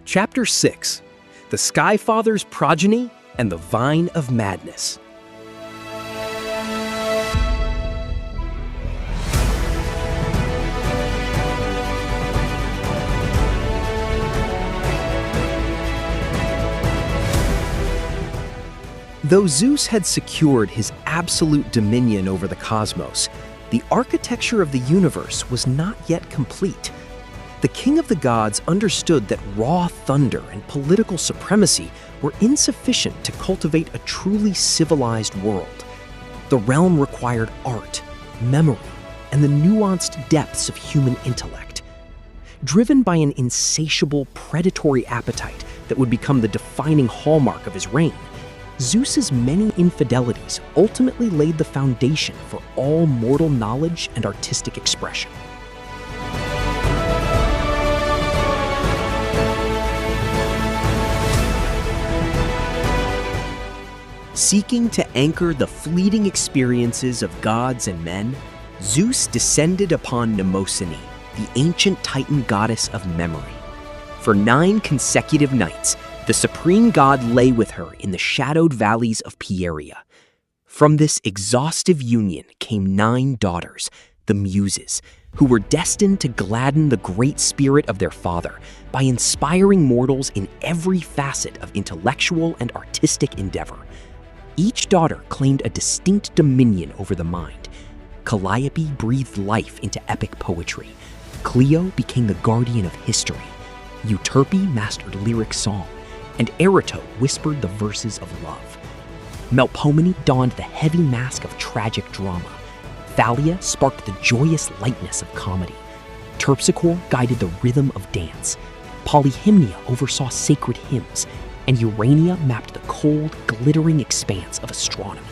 Chapter 6: The Skyfather's Progeny and the Vine of Madness. Though Zeus had secured his absolute dominion over the cosmos, the architecture of the universe was not yet complete. The king of the gods understood that raw thunder and political supremacy were insufficient to cultivate a truly civilized world. The realm required art, memory, and the nuanced depths of human intellect. Driven by an insatiable predatory appetite that would become the defining hallmark of his reign, Zeus's many infidelities ultimately laid the foundation for all mortal knowledge and artistic expression. Seeking to anchor the fleeting experiences of gods and men, Zeus descended upon Mnemosyne, the ancient Titan goddess of memory. For 9 consecutive nights, the supreme god lay with her in the shadowed valleys of Pieria. From this exhaustive union came 9 daughters, the Muses, who were destined to gladden the great spirit of their father by inspiring mortals in every facet of intellectual and artistic endeavor. Each daughter claimed a distinct dominion over the mind. Calliope breathed life into epic poetry. Clio became the guardian of history. Euterpe mastered lyric song, and Erato whispered the verses of love. Melpomene donned the heavy mask of tragic drama. Thalia sparked the joyous lightness of comedy. Terpsichore guided the rhythm of dance. Polyhymnia oversaw sacred hymns, and Urania mapped the cold, glittering expanse of astronomy.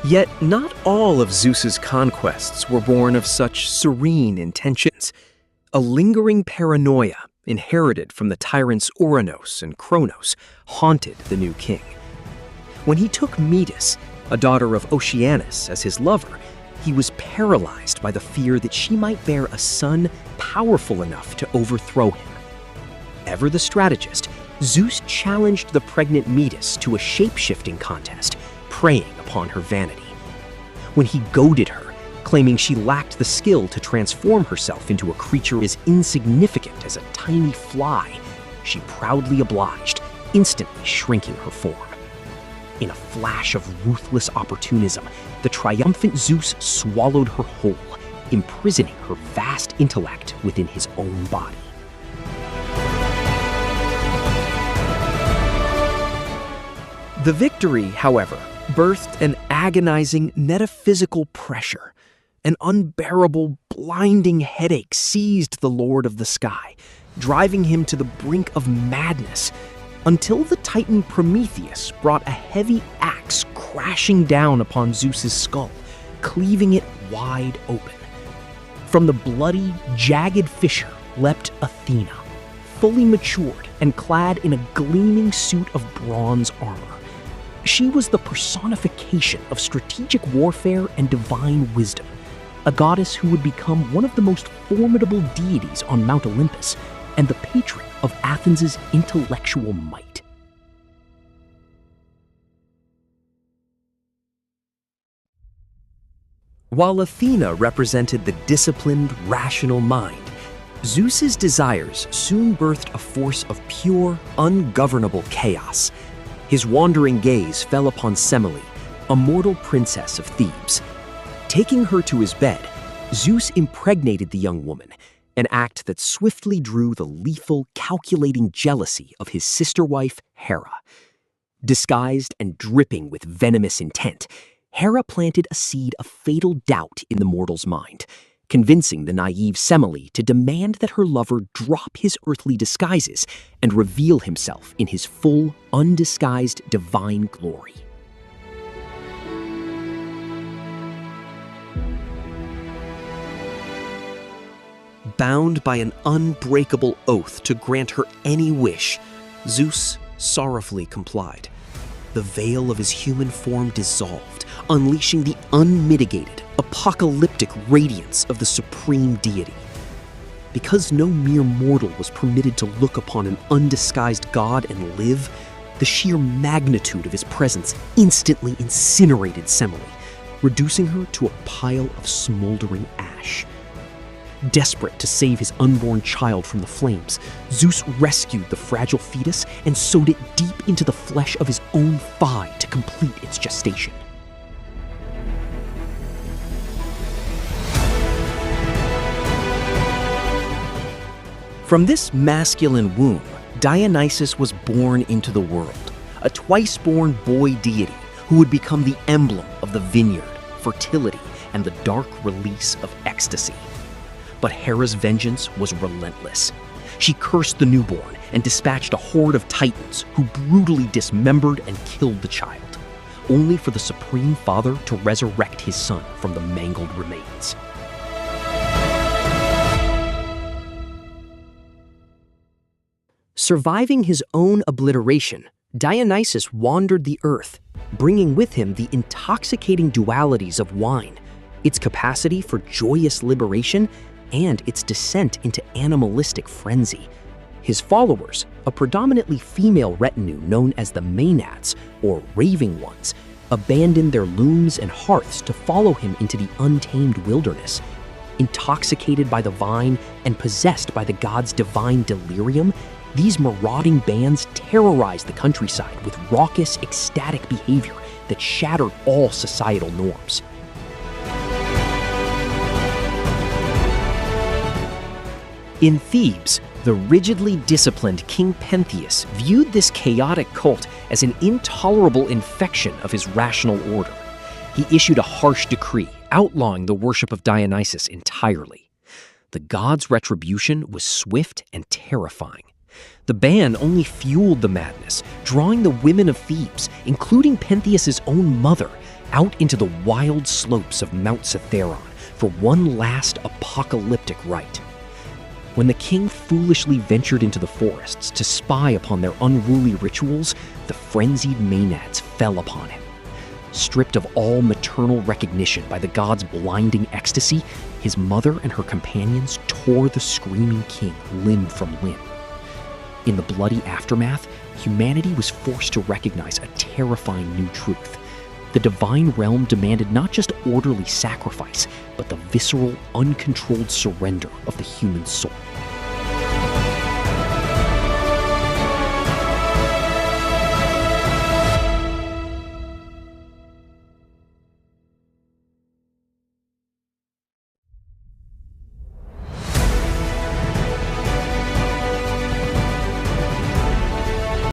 Yet not all of Zeus's conquests were born of such serene intentions. A lingering paranoia, inherited from the tyrants Ouranos and Kronos, haunted the new king. When he took Metis, a daughter of Oceanus, as his lover, he was paralyzed by the fear that she might bear a son powerful enough to overthrow him. Ever the strategist, Zeus challenged the pregnant Metis to a shape-shifting contest, preying upon her vanity. When he goaded her, claiming she lacked the skill to transform herself into a creature as insignificant as a tiny fly, she proudly obliged, instantly shrinking her form. In a flash of ruthless opportunism, the triumphant Zeus swallowed her whole, imprisoning her vast intellect within his own body. The victory, however, birthed an agonizing metaphysical pressure. An unbearable, blinding headache seized the Lord of the Sky, driving him to the brink of madness, until the Titan Prometheus brought a heavy axe crashing down upon Zeus's skull, cleaving it wide open. From the bloody, jagged fissure leapt Athena, fully matured and clad in a gleaming suit of bronze armor. She was the personification of strategic warfare and divine wisdom, a goddess who would become one of the most formidable deities on Mount Olympus and the patron of Athens' intellectual might. While Athena represented the disciplined, rational mind, Zeus's desires soon birthed a force of pure, ungovernable chaos. His wandering gaze fell upon Semele, a mortal princess of Thebes. Taking her to his bed, Zeus impregnated the young woman, an act that swiftly drew the lethal, calculating jealousy of his sister wife, Hera. Disguised and dripping with venomous intent, Hera planted a seed of fatal doubt in the mortal's mind, convincing the naive Semele to demand that her lover drop his earthly disguises and reveal himself in his full, undisguised divine glory. Bound by an unbreakable oath to grant her any wish, Zeus sorrowfully complied. The veil of his human form dissolved, unleashing the unmitigated, apocalyptic radiance of the supreme deity. Because no mere mortal was permitted to look upon an undisguised god and live, the sheer magnitude of his presence instantly incinerated Semele, reducing her to a pile of smoldering ash. Desperate to save his unborn child from the flames, Zeus rescued the fragile fetus and sewed it deep into the flesh of his own thigh to complete its gestation. From this masculine womb, Dionysus was born into the world, a twice-born boy deity who would become the emblem of the vineyard, fertility, and the dark release of ecstasy. But Hera's vengeance was relentless. She cursed the newborn and dispatched a horde of titans who brutally dismembered and killed the child, only for the Supreme Father to resurrect his son from the mangled remains. Surviving his own obliteration, Dionysus wandered the earth, bringing with him the intoxicating dualities of wine, its capacity for joyous liberation, and its descent into animalistic frenzy. His followers, a predominantly female retinue known as the Maenads, or Raving Ones, abandoned their looms and hearths to follow him into the untamed wilderness. Intoxicated by the vine and possessed by the god's divine delirium, these marauding bands terrorized the countryside with raucous, ecstatic behavior that shattered all societal norms. In Thebes, the rigidly disciplined King Pentheus viewed this chaotic cult as an intolerable infection of his rational order. He issued a harsh decree outlawing the worship of Dionysus entirely. The god's retribution was swift and terrifying. The ban only fueled the madness, drawing the women of Thebes, including Pentheus's own mother, out into the wild slopes of Mount Cithaeron for one last apocalyptic rite. When the king foolishly ventured into the forests to spy upon their unruly rituals, the frenzied Maenads fell upon him. Stripped of all maternal recognition by the god's blinding ecstasy, his mother and her companions tore the screaming king limb from limb. In the bloody aftermath, humanity was forced to recognize a terrifying new truth. The divine realm demanded not just orderly sacrifice, but the visceral, uncontrolled surrender of the human soul.